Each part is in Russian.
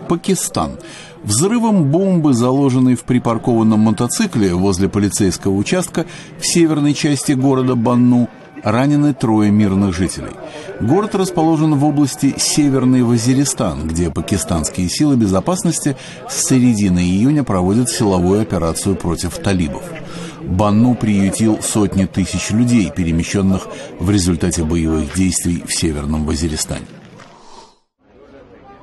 Пакистан. Взрывом бомбы, заложенной в припаркованном мотоцикле возле полицейского участка в северной части города Банну, ранены 3 мирных жителей. Город расположен в области Северный Вазиристан, где пакистанские силы безопасности с середины июня проводят силовую операцию против талибов. Банну приютил сотни тысяч людей, перемещенных в результате боевых действий в Северном Вазиристане.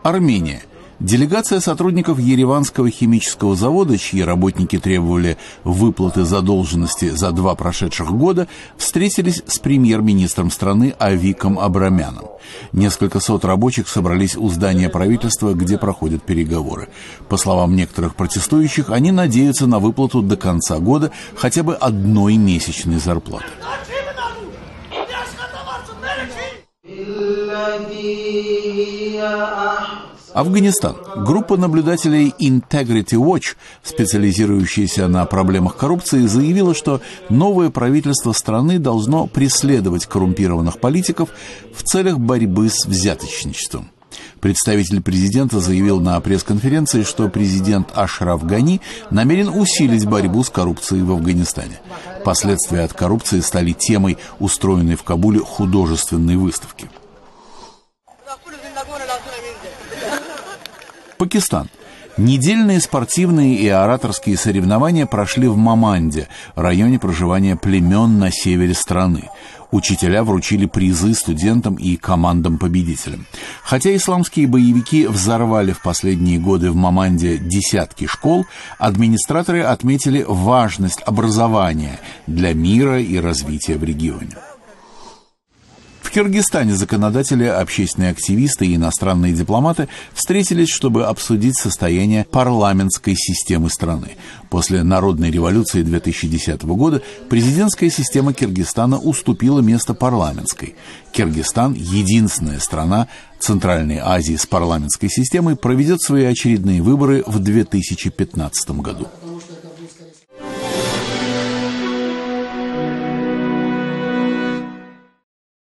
Армения. Делегация сотрудников Ереванского химического завода, чьи работники требовали выплаты задолженности за 2 прошедших года, встретились с премьер-министром страны Авиком Абрамяном. Несколько сот рабочих собрались у здания правительства, где проходят переговоры. По словам некоторых протестующих, они надеются на выплату до конца года хотя бы 1 месячной зарплаты. Афганистан. Группа наблюдателей Integrity Watch, специализирующаяся на проблемах коррупции, заявила, что новое правительство страны должно преследовать коррумпированных политиков в целях борьбы с взяточничеством. Представитель президента заявил на пресс-конференции, что президент Ашраф Гани намерен усилить борьбу с коррупцией в Афганистане. Последствия от коррупции стали темой устроенной в Кабуле художественной выставки. Пакистан. Недельные спортивные и ораторские соревнования прошли в Маманде, районе проживания племен на севере страны. Учителя вручили призы студентам и командам-победителям. Хотя исламские боевики взорвали в последние годы в Маманде десятки школ, администраторы отметили важность образования для мира и развития в регионе. В Киргизстане законодатели, общественные активисты и иностранные дипломаты встретились, чтобы обсудить состояние парламентской системы страны. После народной революции 2010 года президентская система Киргизстана уступила место парламентской. Киргизстан, единственная страна Центральной Азии с парламентской системой, проведет свои очередные выборы в 2015 году.